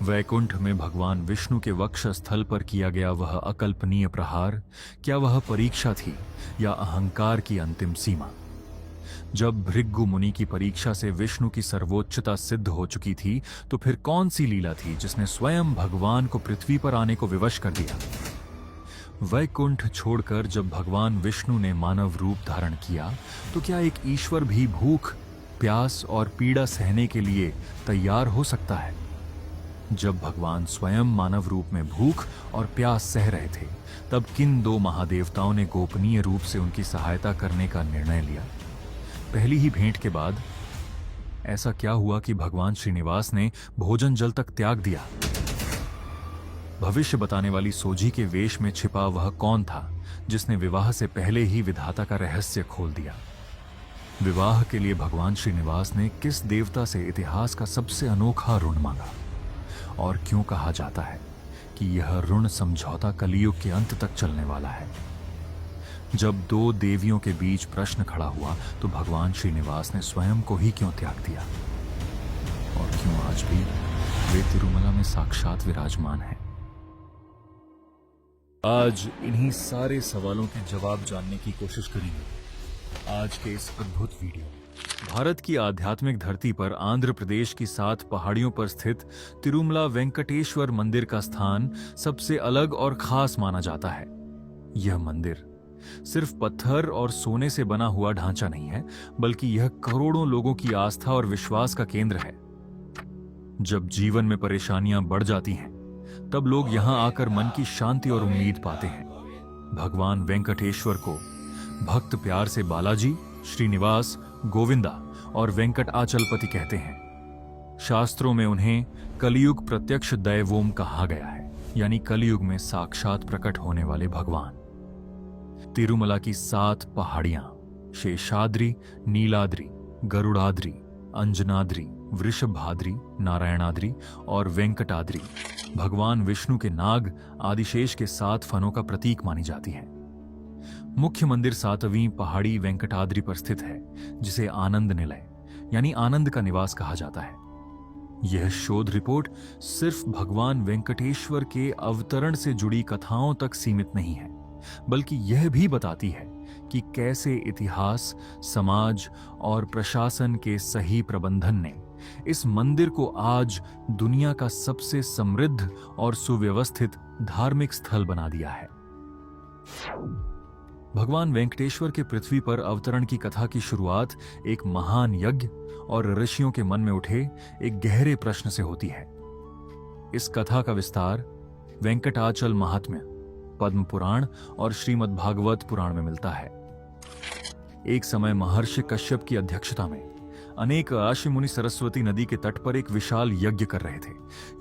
वैकुंठ में भगवान विष्णु के वक्षस्थल पर किया गया वह अकल्पनीय प्रहार, क्या वह परीक्षा थी या अहंकार की अंतिम सीमा? जब भृगु मुनि की परीक्षा से विष्णु की सर्वोच्चता सिद्ध हो चुकी थी, तो फिर कौन सी लीला थी जिसने स्वयं भगवान को पृथ्वी पर आने को विवश कर दिया? वैकुंठ छोड़कर जब भगवान विष्णु ने मानव रूप धारण किया, तो क्या एक ईश्वर भी भूख, प्यास और पीड़ा सहने के लिए तैयार हो सकता है? जब भगवान स्वयं मानव रूप में भूख और प्यास सह रहे थे, तब किन दो महादेवताओं ने गोपनीय रूप से उनकी सहायता करने का निर्णय लिया? पहली ही भेंट के बाद ऐसा क्या हुआ कि भगवान श्रीनिवास ने भोजन जल तक त्याग दिया? भविष्य बताने वाली सोजी के वेश में छिपा वह कौन था जिसने विवाह से पहले ही विधाता का रहस्य खोल दिया? विवाह के लिए भगवान श्रीनिवास ने किस देवता से इतिहास का सबसे अनोखा ऋण मांगा? और क्यों कहा जाता है कि यह ऋण समझौता कलियुग के अंत तक चलने वाला है? जब दो देवियों के बीच प्रश्न खड़ा हुआ, तो भगवान श्रीनिवास ने स्वयं को ही क्यों त्याग दिया? और क्यों आज भी वे तिरुमला में साक्षात विराजमान हैं? आज इन्हीं सारे सवालों के जवाब जानने की कोशिश करेंगे आज के इस अद्भुत वीडियो। भारत की आध्यात्मिक धरती पर आंध्र प्रदेश की 7 पहाड़ियों पर स्थित तिरुमला वेंकटेश्वर मंदिर का स्थान सबसे अलग और खास माना जाता है। यह मंदिर सिर्फ पत्थर और सोने से बना हुआ ढांचा नहीं है, बल्कि यह करोड़ों लोगों की आस्था और विश्वास का केंद्र है। जब जीवन में परेशानियां बढ़ जाती हैं, तब लोग यहां आकर मन की शांति और उम्मीद पाते हैं। भगवान वेंकटेश्वर को भक्त प्यार से बालाजी, श्रीनिवास, गोविंदा और वेंकट आचलपति कहते हैं। शास्त्रों में उन्हें कलियुग प्रत्यक्ष दैवोम कहा गया है, यानी कलियुग में साक्षात प्रकट होने वाले भगवान। तिरुमला की 7 पहाड़ियां शेषाद्रि, नीलाद्रि, गरुड़ाद्रि, अंजनाद्रि, वृषभाद्रि, नारायणाद्रि और वेंकटाद्रि भगवान विष्णु के नाग आदिशेष के 7 फनों का प्रतीक मानी जाती हैं। मुख्य मंदिर 7वीं पहाड़ी वेंकटाद्रि पर स्थित है, जिसे आनंद निलय यानी आनंद का निवास कहा जाता है। यह शोध रिपोर्ट सिर्फ भगवान वेंकटेश्वर के अवतरण से जुड़ी कथाओं तक सीमित नहीं है, बल्कि यह भी बताती है कि कैसे इतिहास, समाज और प्रशासन के सही प्रबंधन ने इस मंदिर को आज दुनिया का सबसे समृद्ध और सुव्यवस्थित धार्मिक स्थल बना दिया है। भगवान वेंकटेश्वर के पृथ्वी पर अवतरण की कथा की शुरुआत एक महान यज्ञ और ऋषियों के मन में उठे एक गहरे प्रश्न से होती है। इस कथा का विस्तार वेंकटाचल महात्म्य, पद्म पुराण और श्रीमद् भागवत पुराण में मिलता है। एक समय महर्षि कश्यप की अध्यक्षता में अनेक ऋषि मुनि सरस्वती नदी के तट पर एक विशाल यज्ञ कर रहे थे।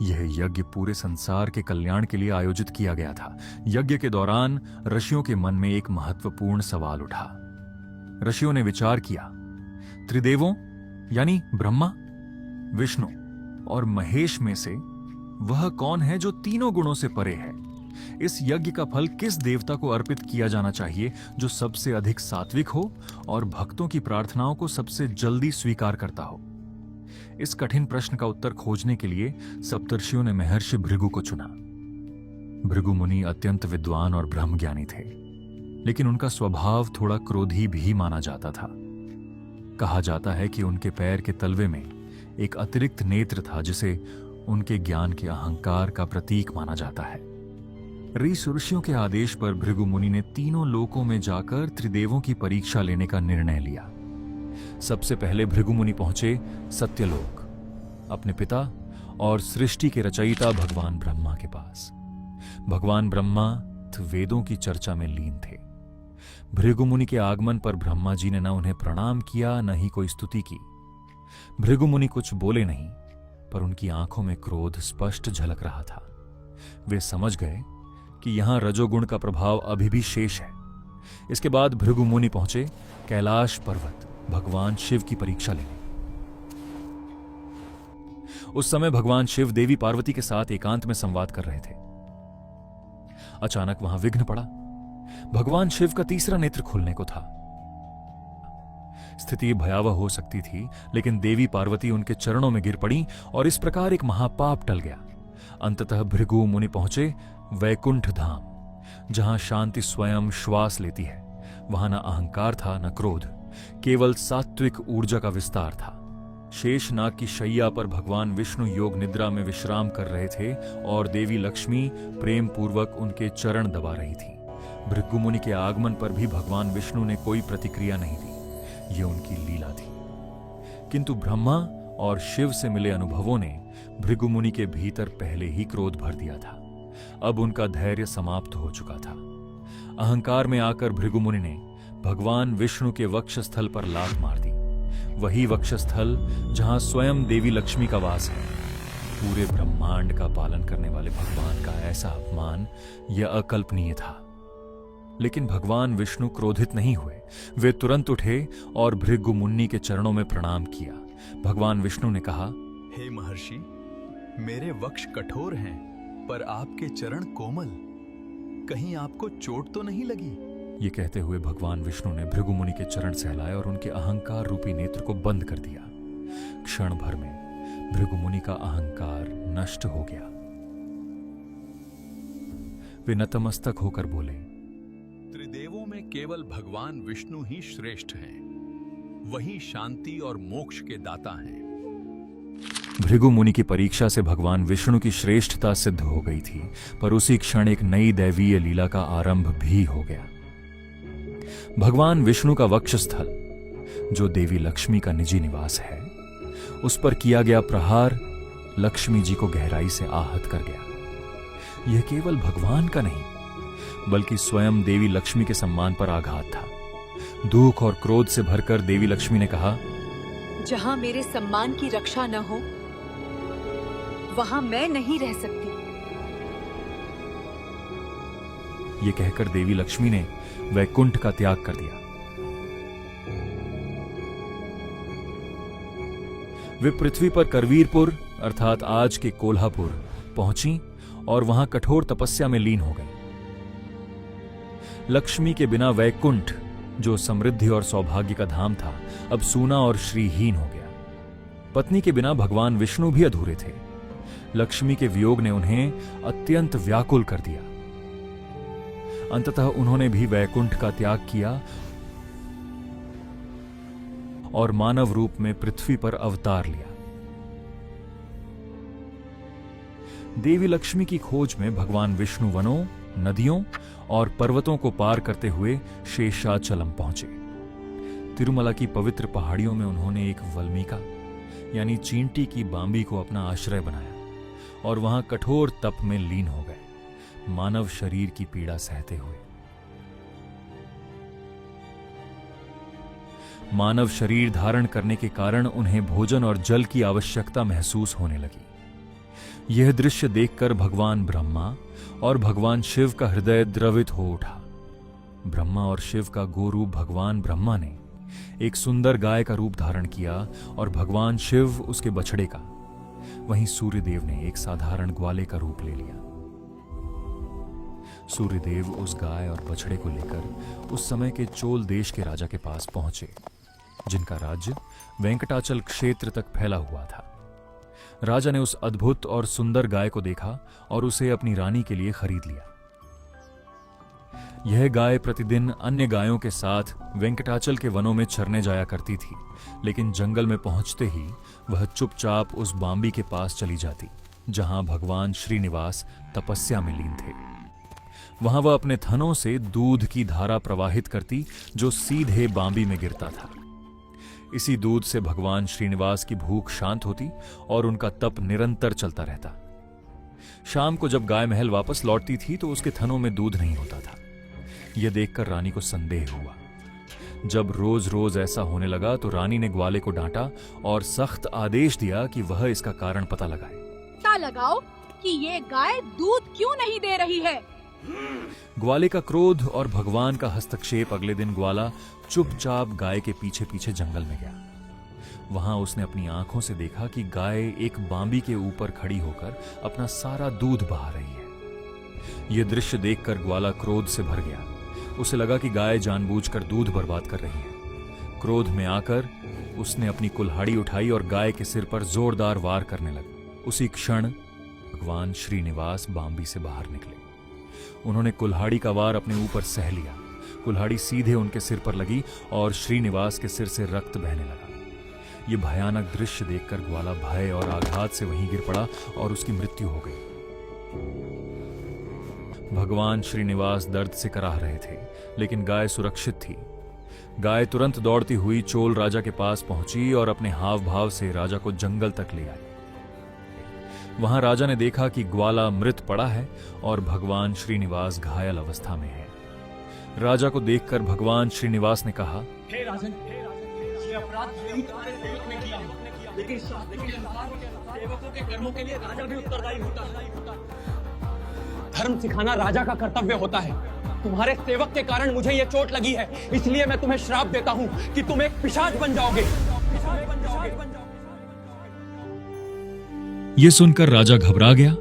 यह यज्ञ पूरे संसार के कल्याण के लिए आयोजित किया गया था। यज्ञ के दौरान ऋषियों के मन में एक महत्वपूर्ण सवाल उठा। ऋषियों ने विचार किया, त्रिदेवों यानी ब्रह्मा, विष्णु और महेश में से वह कौन है जो तीनों गुणों से परे है? इस यज्ञ का फल किस देवता को अर्पित किया जाना चाहिए जो सबसे अधिक सात्विक हो और भक्तों की प्रार्थनाओं को सबसे जल्दी स्वीकार करता हो? इस कठिन प्रश्न का उत्तर खोजने के लिए सप्तर्षियों ने महर्षि भृगु को चुना। भृगु मुनि अत्यंत विद्वान और ब्रह्मज्ञानी थे, लेकिन उनका स्वभाव थोड़ा क्रोधी भी माना जाता था। कहा जाता है कि उनके पैर के तलवे में एक अतिरिक्त नेत्र था, जिसे उनके ज्ञान के अहंकार का प्रतीक माना जाता है। ऋषियों के आदेश पर भृगु मुनि ने तीनों लोकों में जाकर त्रिदेवों की परीक्षा लेने का निर्णय लिया। सबसे पहले भृगु मुनि पहुंचे सत्यलोक, अपने पिता और सृष्टि के रचयिता भगवान ब्रह्मा के पास। भगवान ब्रह्मा वेदों की चर्चा में लीन थे। भृगु मुनि के आगमन पर ब्रह्मा जी ने न उन्हें प्रणाम किया, न ही कोई स्तुति की। भृगु मुनि कुछ बोले नहीं, पर उनकी आंखों में क्रोध स्पष्ट झलक रहा था। वे समझ गए कि यहां रजोगुण का प्रभाव अभी भी शेष है। इसके बाद भृगु मुनि पहुंचे कैलाश पर्वत, भगवान शिव की परीक्षा लेने। उस समय भगवान शिव देवी पार्वती के साथ एकांत में संवाद कर रहे थे। अचानक वहां विघ्न पड़ा। भगवान शिव का तीसरा नेत्र खुलने को था। स्थिति भयावह हो सकती थी, लेकिन देवी पार्वती उनके चरणों में गिर पड़ी और इस प्रकार एक महापाप टल गया। अंततः भृगु मुनि पहुंचे वैकुंठ धाम, जहां शांति स्वयं श्वास लेती है। वहां न अहंकार था न क्रोध, केवल सात्विक ऊर्जा का विस्तार था। शेषनाग की शैया पर भगवान विष्णु योग निद्रा में विश्राम कर रहे थे और देवी लक्ष्मी प्रेम पूर्वक उनके चरण दबा रही थी। भृगु मुनि के आगमन पर भी भगवान विष्णु ने कोई प्रतिक्रिया नहीं दी, ये उनकी लीला थी। किंतु ब्रह्मा और शिव से मिले अनुभवों ने भृगु मुनि के भीतर पहले ही क्रोध भर दिया था। अब उनका धैर्य समाप्त हो चुका था। अहंकार में आकर भृगु मुनि ने भगवान विष्णु के वक्षस्थल पर लात मार दी, वही वक्षस्थल जहां स्वयं देवी लक्ष्मी का वास है। पूरे ब्रह्मांड का पालन करने वाले भगवान का ऐसा अपमान यह अकल्पनीय था। लेकिन भगवान विष्णु क्रोधित नहीं हुए। वे तुरंत उठे और भृगु मुनि के चरणों में प्रणाम किया। भगवान विष्णु ने कहा, हे महर्षि, मेरे वक्ष कठोर हैं, पर आपके चरण कोमल, कहीं आपको चोट तो नहीं लगी? ये कहते हुए भगवान विष्णु ने भृगु मुनि के चरण सहलाए और उनके अहंकार रूपी नेत्र को बंद कर दिया। क्षण भर में भृगु मुनि का अहंकार नष्ट हो गया। वे नतमस्तक होकर बोले, त्रिदेवों में केवल भगवान विष्णु ही श्रेष्ठ हैं, वही शांति और मोक्ष के दाता हैं। भृगु मुनि की परीक्षा से भगवान विष्णु की श्रेष्ठता सिद्ध हो गई थी, पर उसी क्षण एक नई दैवीय लीला का आरंभ भी हो गया। भगवान विष्णु का वक्षस्थल, जो देवी लक्ष्मी का निजी निवास है, उस पर किया गया प्रहार लक्ष्मी जी को गहराई से आहत कर गया। यह केवल भगवान का नहीं, बल्कि स्वयं देवी लक्ष्मी के सम्मान पर आघात था। दुख और क्रोध से भरकर देवी लक्ष्मी ने कहा, जहां मेरे सम्मान की रक्षा न हो, वहां मैं नहीं रह सकती। यह कहकर देवी लक्ष्मी ने वैकुंठ का त्याग कर दिया। वे पृथ्वी पर करवीरपुर अर्थात आज के कोल्हापुर पहुंची और वहां कठोर तपस्या में लीन हो गई। लक्ष्मी के बिना वैकुंठ, जो समृद्धि और सौभाग्य का धाम था, अब सूना और श्रीहीन हो गया। पत्नी के बिना भगवान विष्णु भी अधूरे थे। लक्ष्मी के वियोग ने उन्हें अत्यंत व्याकुल कर दिया। अंततः उन्होंने भी वैकुंठ का त्याग किया और मानव रूप में पृथ्वी पर अवतार लिया। देवी लक्ष्मी की खोज में भगवान विष्णु वनों, नदियों और पर्वतों को पार करते हुए शेषाचलम पहुंचे। तिरुमला की पवित्र पहाड़ियों में उन्होंने एक वल्मीका यानी चींटी की बांबी को अपना आश्रय बनाया और वहां कठोर तप में लीन हो गए, मानव शरीर की पीड़ा सहते हुए। मानव शरीर धारण करने के कारण उन्हें भोजन और जल की आवश्यकता महसूस होने लगी। यह दृश्य देखकर भगवान ब्रह्मा और भगवान शिव का हृदय द्रवित हो उठा। ब्रह्मा और शिव का गोरूप भगवान ब्रह्मा ने एक सुंदर गाय का रूप धारण किया और भगवान शिव उसके बछड़े का, वहीं सूर्यदेव ने एक साधारण ग्वाले का रूप ले लिया। सूर्यदेव उस गाय और बछड़े को लेकर उस समय के चोल देश के राजा के पास पहुंचे, जिनका राज्य वेंकटाचल क्षेत्र तक फैला हुआ था। राजा ने उस अद्भुत और सुंदर गाय को देखा और उसे अपनी रानी के लिए खरीद लिया। यह गाय प्रतिदिन अन्य गायों के साथ वेंकटाचल के वनों में चरने जाया करती थी, लेकिन जंगल में पहुंचते ही वह चुपचाप उस बांबी के पास चली जाती, जहां भगवान श्रीनिवास तपस्या में लीन थे। वहां वह अपने थनों से दूध की धारा प्रवाहित करती, जो सीधे बांबी में गिरता था। इसी दूध से भगवान श्रीनिवास की भूख शांत होती और उनका तप निरंतर चलता रहता। शाम को जब गाय महल वापस लौटती थी तो उसके थनों में दूध नहीं होता था। यह देखकर रानी को संदेह हुआ। जब रोज रोज ऐसा होने लगा तो रानी ने ग्वाले को डांटा और सख्त आदेश दिया कि वह इसका कारण पता लगाए। पता लगाओ कि ये गाय दूध क्यों नहीं दे रही है। ग्वाले का क्रोध और भगवान का हस्तक्षेप। अगले दिन ग्वाला चुपचाप गाय के पीछे पीछे जंगल में गया। वहां उसने अपनी आंखों से देखा कि गाय एक बांबी के ऊपर खड़ी होकर अपना सारा दूध बहा रही है। यह दृश्य देखकर ग्वाला क्रोध से भर गया। उसे लगा कि गाय जानबूझकर दूध बर्बाद कर रही है। क्रोध में आकर उसने अपनी कुल्हाड़ी उठाई और गाय के सिर पर जोरदार वार करने लगा। उसी क्षण भगवान श्रीनिवास बांबी से बाहर निकले। उन्होंने कुल्हाड़ी का वार अपने ऊपर सह लिया। कुल्हाड़ी सीधे उनके सिर पर लगी और श्रीनिवास के सिर से रक्त बहने लगा। यह भयानक दृश्य देखकर ग्वाला भय और आघात से वहीं गिर पड़ा और उसकी मृत्यु हो गई। भगवान श्रीनिवास दर्द से कराह रहे थे, लेकिन गाय सुरक्षित थी। गाय तुरंत दौड़ती हुई चोल राजा के पास पहुंची और अपने हाव भाव से राजा को जंगल तक ले आई। वहां राजा ने देखा कि ग्वाला मृत पड़ा है और भगवान श्रीनिवास घायल अवस्था में है। राजा को देखकर भगवान श्रीनिवास ने कहा, हे राजन, ये अपराध यही तुम्हारे सेवक ने किया है, लेकिन शास्त्र के अनुसार सेवकों के कर्मों के लिए राजा भी उत्तरदायी होता है। धर्म सिखाना राजा का कर्तव्य होता है। तुम्हारे सेवक के कारण मुझे ये चोट लगी है, इसलिए मैं तुम्हें श्राप देता हूं कि तुम एक पिशाच बन जाओगे। यह सुनकर राजा घबरा गया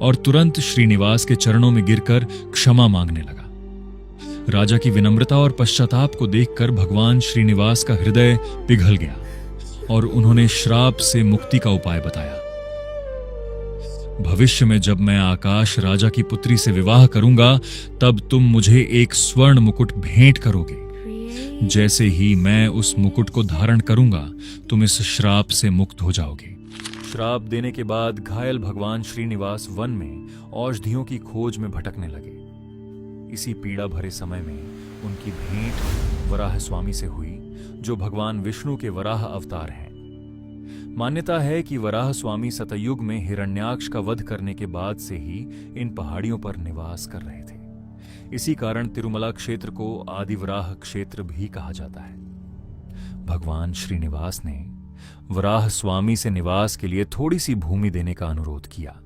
और तुरंत श्रीनिवास के चरणों में गिरकर क्षमा मांगने लगा। राजा की विनम्रता और पश्चाताप को देखकर भगवान श्रीनिवास का हृदय पिघल गया और उन्होंने श्राप से मुक्ति का उपाय बताया। भविष्य में जब मैं आकाश राजा की पुत्री से विवाह करूंगा, तब तुम मुझे एक स्वर्ण मुकुट भेंट करोगे। जैसे ही मैं उस मुकुट को धारण करूंगा, तुम इस श्राप से मुक्त हो जाओगे। श्राप देने के बाद घायल भगवान श्रीनिवास वन में औषधियों की खोज में भटकने लगे। इसी पीड़ा भरे समय में उनकी भेंट वराह स्वामी से हुई, जो भगवान विष्णु के वराह अवतार हैं। मान्यता है कि वराह स्वामी सतयुग में हिरण्याक्ष का वध करने के बाद से ही इन पहाड़ियों पर निवास कर रहे थे। इसी कारण तिरुमला क्षेत्र को आदिवराह क्षेत्र भी कहा जाता है। भगवान श्रीनिवास ने वराह स्वामी से निवास के लिए थोड़ी सी भूमि देने का अनुरोध किया।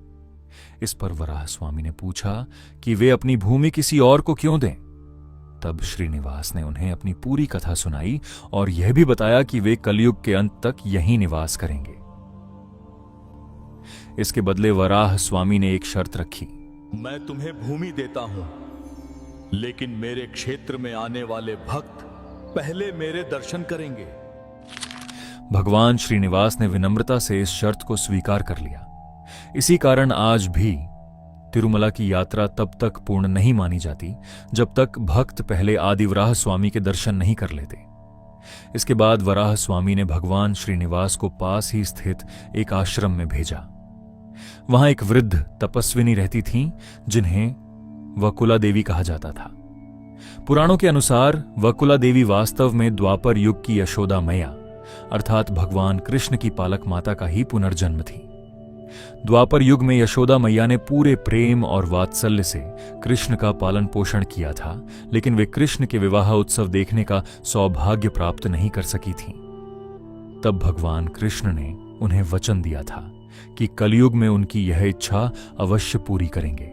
इस पर वराह स्वामी ने पूछा कि वे अपनी भूमि किसी और को क्यों दें। तब श्रीनिवास ने उन्हें अपनी पूरी कथा सुनाई और यह भी बताया कि वे कलयुग के अंत तक यहीं निवास करेंगे। इसके बदले वराह स्वामी ने एक शर्त रखी। मैं तुम्हें भूमि देता हूं, लेकिन मेरे क्षेत्र में आने वाले भक्त पहले मेरे दर्शन करेंगे। भगवान श्रीनिवास ने विनम्रता से इस शर्त को स्वीकार कर लिया। इसी कारण आज भी तिरुमला की यात्रा तब तक पूर्ण नहीं मानी जाती जब तक भक्त पहले आदिवराह स्वामी के दर्शन नहीं कर लेते। इसके बाद वराह स्वामी ने भगवान श्रीनिवास को पास ही स्थित एक आश्रम में भेजा। वहां एक वृद्ध तपस्विनी रहती थीं, जिन्हें वकुला देवी कहा जाता था। पुराणों के अनुसार वकुला देवी वास्तव में द्वापर युग की यशोदा मैया अर्थात भगवान कृष्ण की पालक माता का ही पुनर्जन्म थी। द्वापर युग में यशोदा मैया ने पूरे प्रेम और वात्सल्य से कृष्ण का पालन पोषण किया था, लेकिन वे कृष्ण के विवाह उत्सव देखने का सौभाग्य प्राप्त नहीं कर सकी थीं। तब भगवान कृष्ण ने उन्हें वचन दिया था कि कलयुग में उनकी यह इच्छा अवश्य पूरी करेंगे।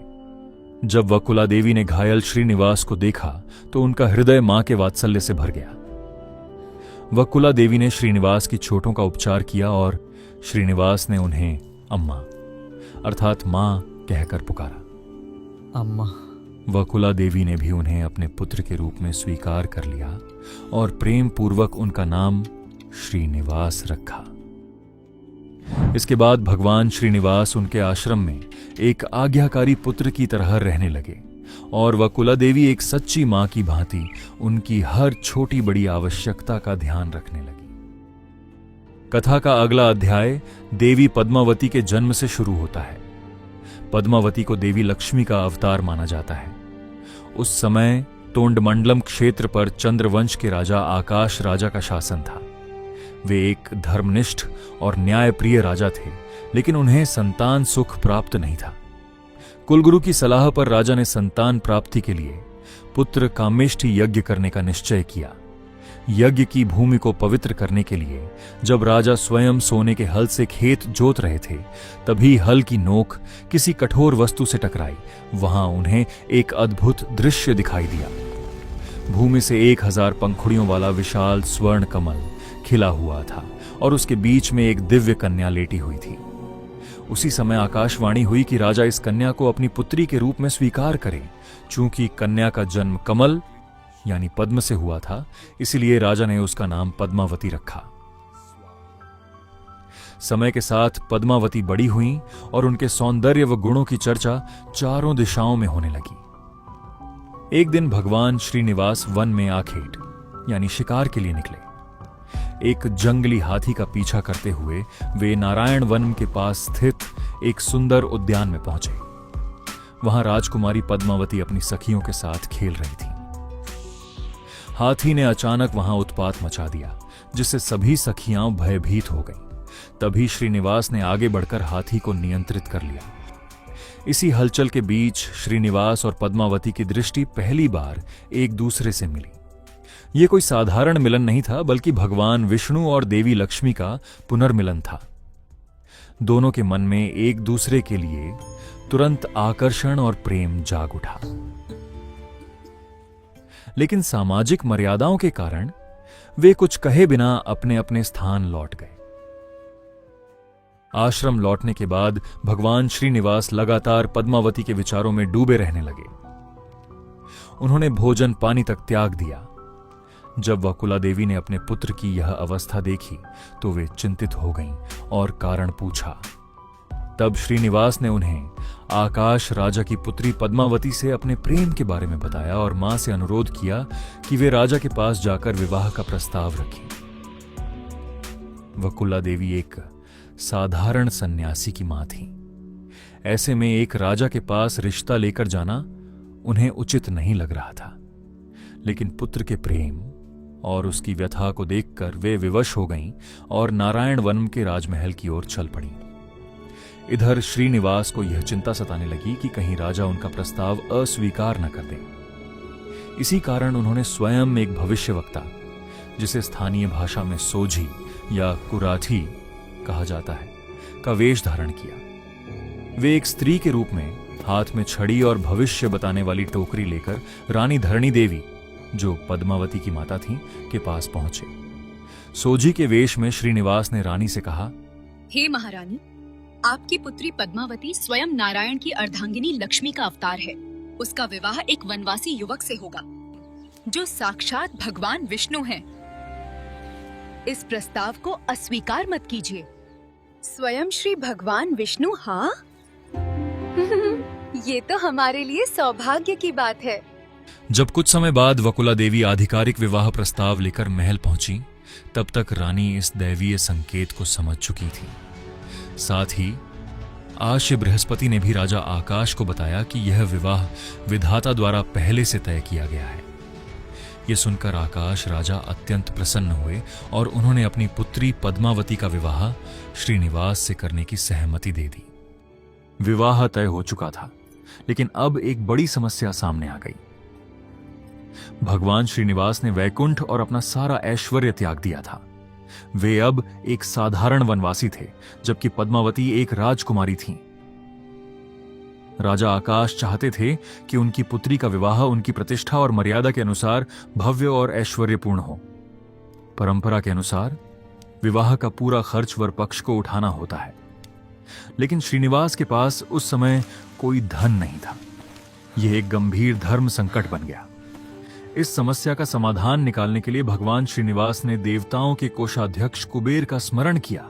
जब वकुला देवी ने घायल श्रीनिवास को देखा तो उनका हृदय मां के वात्सल्य से भर गया। वकुला देवी ने श्रीनिवास की चोटों का उपचार किया और श्रीनिवास ने उन्हें अम्मा अर्थात मां कहकर पुकारा। अम्मा। वकुला देवी ने भी उन्हें अपने पुत्र के रूप में स्वीकार कर लिया और प्रेम पूर्वक उनका नाम श्रीनिवास रखा। इसके बाद भगवान श्रीनिवास उनके आश्रम में एक आज्ञाकारी पुत्र की तरह रहने लगे और वकुला देवी एक सच्ची मां की भांति उनकी हर छोटी बड़ी आवश्यकता का ध्यान रखने लगी। कथा का अगला अध्याय देवी पद्मावती के जन्म से शुरू होता है। पद्मावती को देवी लक्ष्मी का अवतार माना जाता है। उस समय तोंडमंडलम क्षेत्र पर चंद्रवंश के राजा आकाश राजा का शासन था। वे एक धर्मनिष्ठ और न्यायप्रिय राजा थे, लेकिन उन्हें संतान सुख प्राप्त नहीं था। कुलगुरु की सलाह पर राजा ने संतान प्राप्ति के लिए पुत्र कामेष्टि यज्ञ करने का निश्चय किया। यज्ञ की भूमि को पवित्र करने के लिए जब राजा स्वयं सोने के हल से खेत जोत रहे थे, तभी हल की नोक किसी कठोर वस्तु से टकराई। वहां उन्हें एक अद्भुत दृश्य दिखाई दिया। भूमि से 1000 पंखुड़ियों वाला विशाल स्वर्ण कमल खिला हुआ था और उसके बीच में एक दिव्य कन्या लेटी हुई थी। उसी समय आकाशवाणी हुई कि राजा इस कन्या को अपनी पुत्री के रूप में स्वीकार करें। चूंकि कन्या का जन्म कमल यानी पद्म से हुआ था, इसलिए राजा ने उसका नाम पद्मावती रखा। समय के साथ पद्मावती बड़ी हुईं और उनके सौंदर्य व गुणों की चर्चा चारों दिशाओं में होने लगी। एक दिन भगवान श्रीनिवास वन में आखेट यानी शिकार के लिए निकले। एक जंगली हाथी का पीछा करते हुए वे नारायण वन के पास स्थित एक सुंदर उद्यान में पहुंचे। वहां राजकुमारी पद्मावती अपनी सखियों के साथ खेल रही थी। हाथी ने अचानक वहां उत्पात मचा दिया, जिससे सभी सखियां भयभीत हो गईं। तभी श्रीनिवास ने आगे बढ़कर हाथी को नियंत्रित कर लिया। इसी हलचल के बीच श्रीनिवास और पद्मावती की दृष्टि पहली बार एक दूसरे से मिली। यह कोई साधारण मिलन नहीं था, बल्कि भगवान विष्णु और देवी लक्ष्मी का पुनर्मिलन था। दोनों के मन में एक दूसरे के लिए तुरंत आकर्षण और प्रेम जाग उठा। लेकिन सामाजिक मर्यादाओं के कारण वे कुछ कहे बिना अपने अपने स्थान लौट गए। आश्रम लौटने के बाद भगवान श्रीनिवास लगातार पद्मावती के विचारों में डूबे रहने लगे। उन्होंने भोजन पानी तक त्याग दिया। जब वकुला देवी ने अपने पुत्र की यह अवस्था देखी तो वे चिंतित हो गईं और कारण पूछा। तब श्रीनिवास ने उन्हें आकाश राजा की पुत्री पद्मावती से अपने प्रेम के बारे में बताया और मां से अनुरोध किया कि वे राजा के पास जाकर विवाह का प्रस्ताव रखें। वकुला देवी एक साधारण सन्यासी की मां थी। ऐसे में एक राजा के पास रिश्ता लेकर जाना उन्हें उचित नहीं लग रहा था। लेकिन पुत्र के प्रेम और उसकी व्यथा को देखकर वे विवश हो गईं और नारायण वन के राजमहल की ओर चल पड़ीं। इधर श्रीनिवास को यह चिंता सताने लगी कि कहीं राजा उनका प्रस्ताव अस्वीकार न कर दें। इसी कारण उन्होंने स्वयं एक भविष्यवक्ता, जिसे स्थानीय भाषा में सोझी या कुराठी कहा जाता है, का वेश धारण किया। वे एक स्त्री के रूप में हाथ में छड़ी और भविष्य बताने वाली टोकरी लेकर रानी धरणी देवी, जो पद्मावती की माता थीं, के पास पहुंचे। सोझी के वेश में श्रीनिवास ने रानी से कहा, हे महारानी, आपकी पुत्री पद्मावती स्वयं नारायण की अर्धांगिनी लक्ष्मी का अवतार है। उसका विवाह एक वनवासी युवक से होगा, जो साक्षात भगवान विष्णु हैं। इस प्रस्ताव को अस्वीकार मत कीजिए। स्वयं श्री भगवान विष्णु? हाँ ये तो हमारे लिए सौभाग्य की बात है। जब कुछ समय बाद वकुला देवी आधिकारिक विवाह प्रस्ताव लेकर महल पहुंची, तब तक रानी इस दैवीय संकेत को समझ चुकी थी। साथ ही आश्य बृहस्पति ने भी राजा आकाश को बताया कि यह विवाह विधाता द्वारा पहले से तय किया गया है। यह सुनकर आकाश राजा अत्यंत प्रसन्न हुए और उन्होंने अपनी पुत्री पद्मावती का विवाह श्रीनिवास से करने की सहमति दे दी। विवाह तय हो चुका था, लेकिन अब एक बड़ी समस्या सामने आ गई। भगवान श्रीनिवास ने वैकुंठ और अपना सारा ऐश्वर्य त्याग दिया था। वे अब एक साधारण वनवासी थे, जबकि पद्मावती एक राजकुमारी थीं। राजा आकाश चाहते थे कि उनकी पुत्री का विवाह उनकी प्रतिष्ठा और मर्यादा के अनुसार भव्य और ऐश्वर्यपूर्ण हो। परंपरा के अनुसार विवाह का पूरा खर्च वर पक्ष को उठाना होता है, लेकिन श्रीनिवास के पास उस समय कोई धन नहीं था। यह एक गंभीर धर्म संकट बन गया। इस समस्या का समाधान निकालने के लिए भगवान श्रीनिवास ने देवताओं के कोषाध्यक्ष कुबेर का स्मरण किया।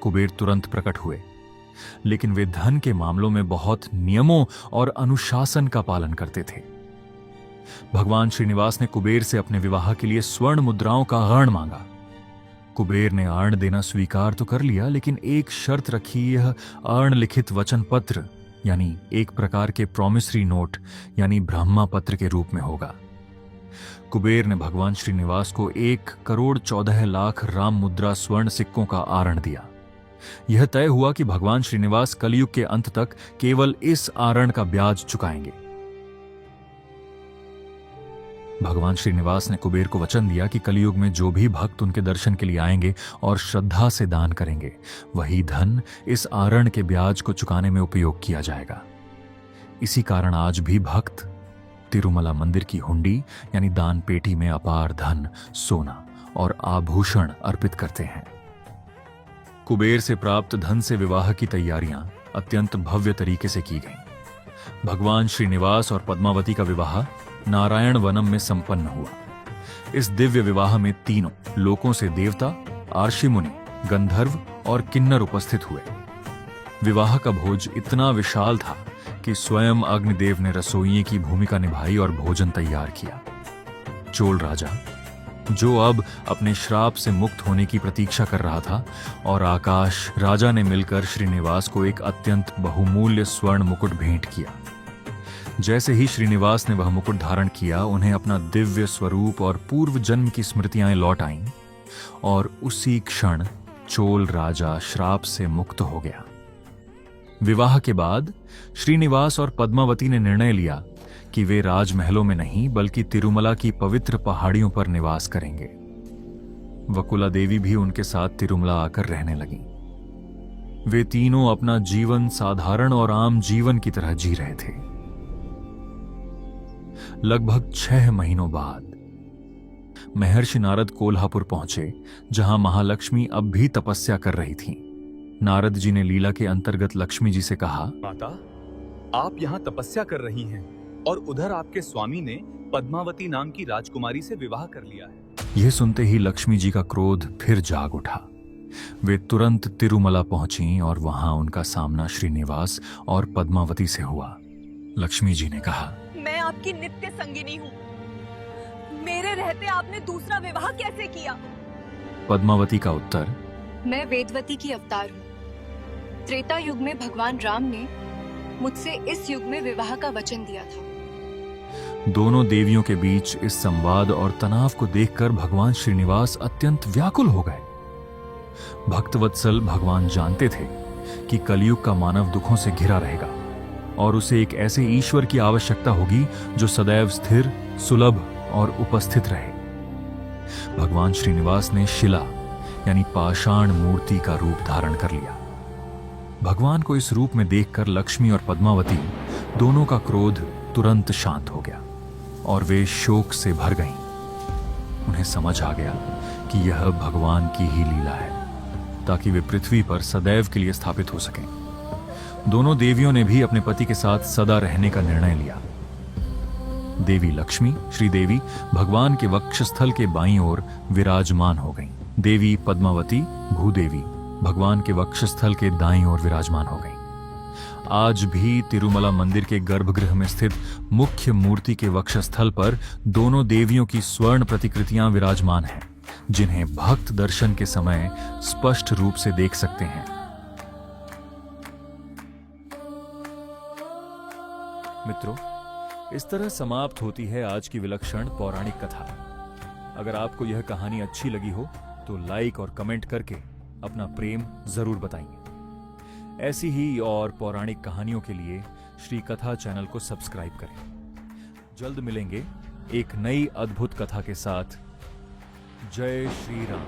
कुबेर तुरंत प्रकट हुए, लेकिन वे धन के मामलों में बहुत नियमों और अनुशासन का पालन करते थे। भगवान श्रीनिवास ने कुबेर से अपने विवाह के लिए स्वर्ण मुद्राओं का ऋण मांगा। कुबेर ने ऋण देना स्वीकार तो कर लिया, लेकिन एक शर्त रखी। यह ऋण लिखित वचन पत्र यानी एक प्रकार के प्रॉमिसरी नोट यानी ब्रह्मा पत्र के रूप में होगा। कुबेर ने भगवान श्रीनिवास को 1,14,00,000 राम मुद्रा स्वर्ण सिक्कों का आरण दिया। यह तय हुआ कि भगवान श्रीनिवास कलयुग के अंत तक केवल इस आरण का ब्याज चुकाएंगे। भगवान श्रीनिवास ने कुबेर को वचन दिया कि कलयुग में जो भी भक्त उनके दर्शन के लिए आएंगे और श्रद्धा से दान करेंगे, वही धन इस आरण के ब्याज को चुकाने में उपयोग किया जाएगा। इसी कारण आज भी भक्त तिरुमला मंदिर की हुंडी यानी दान पेटी में अपार धन, सोना और आभूषण अर्पित करते हैं। कुबेर से प्राप्त धन से विवाह की तैयारियां अत्यंत भव्य तरीके से की गईं। भगवान श्रीनिवास और पद्मावती का विवाह नारायण वनम में संपन्न हुआ। इस दिव्य विवाह में तीनों लोकों से देवता, आर्षि मुनि गंधर्व और किन्नर उपस्थित हुए। विवाह का भोज इतना विशाल था कि स्वयं अग्निदेव ने रसोइये की भूमिका निभाई और भोजन तैयार किया। चोल राजा, जो अब अपने श्राप से मुक्त होने की प्रतीक्षा कर रहा था, और आकाश राजा ने मिलकर श्रीनिवास को एक अत्यंत बहुमूल्य स्वर्ण मुकुट भेंट किया। जैसे ही श्रीनिवास ने वह मुकुट धारण किया, उन्हें अपना दिव्य स्वरूप और पूर्व जन्म की स्मृतियां लौट आईं, और उसी क्षण चोल राजा श्राप से मुक्त हो गया। विवाह के बाद श्रीनिवास और पद्मावती ने निर्णय लिया कि वे राजमहलों में नहीं बल्कि तिरुमला की पवित्र पहाड़ियों पर निवास करेंगे। वकुला देवी भी उनके साथ तिरुमला आकर रहने लगी। वे तीनों अपना जीवन साधारण और आम जीवन की तरह जी रहे थे। लगभग 6 महीनों बाद महर्षि नारद कोल्हापुर पहुंचे, जहां महालक्ष्मी अब भी तपस्या कर रही थीं। नारद जी ने लीला के अंतर्गत लक्ष्मी जी से कहा, माता, आप यहाँ तपस्या कर रही हैं और उधर आपके स्वामी ने पद्मावती नाम की राजकुमारी से विवाह कर लिया है। यह सुनते ही लक्ष्मी जी का क्रोध फिर जाग उठा। वे तुरंत तिरुमला पहुंची और वहां उनका सामना श्रीनिवास और पद्मावती से हुआ। लक्ष्मी जी ने कहा, मैं आपकी नित्य संगिनी हूँ। मेरे रहते आपने दूसरा विवाह कैसे किया? पद्मावती का उत्तर, मैं वेदवती की अवतार हूँ। त्रेता युग में भगवान राम ने मुझसे इस युग में विवाह का वचन दिया था। दोनों देवियों के बीच इस संवाद और तनाव को देखकर भगवान श्रीनिवास अत्यंत व्याकुल हो गए। भक्तवत्सल भगवान जानते थे कि कलयुग का मानव दुखों से घिरा रहेगा और उसे एक ऐसे ईश्वर की आवश्यकता होगी जो सदैव स्थिर, सुलभ और उपस्थित रहे। भगवान श्रीनिवास ने शिला यानी पाषाण मूर्ति का रूप धारण कर लिया। भगवान को इस रूप में देखकर लक्ष्मी और पद्मावती दोनों का क्रोध तुरंत शांत हो गया और वे शोक से भर गईं। उन्हें समझ आ गया कि यह भगवान की ही लीला है, ताकि वे पृथ्वी पर सदैव के लिए स्थापित हो सकें। दोनों देवियों ने भी अपने पति के साथ सदा रहने का निर्णय लिया। देवी लक्ष्मी, श्रीदेवी, भगवान के वक्षस्थल के बाईं ओर विराजमान हो गईं। देवी पद्मावती, भूदेवी, भगवान के वक्षस्थल के दाईं ओर विराजमान हो गईं। आज भी तिरुमला मंदिर के गर्भगृह में स्थित मुख्य मूर्ति के वक्षस्थल पर दोनों देवियों की स्वर्ण प्रतिकृतियां विराजमान हैं, जिन्हें भक्त दर्शन के समय स्पष्ट रूप से देख सकते हैं। मित्रों, इस तरह समाप्त होती है आज की विलक्षण पौराणिक कथा। अगर आपको यह कहानी अच्छी लगी हो तो लाइक और कमेंट करके अपना प्रेम जरूर बताइए। ऐसी ही और पौराणिक कहानियों के लिए श्री कथा चैनल को सब्सक्राइब करें। जल्द मिलेंगे एक नई अद्भुत कथा के साथ। जय श्री राम।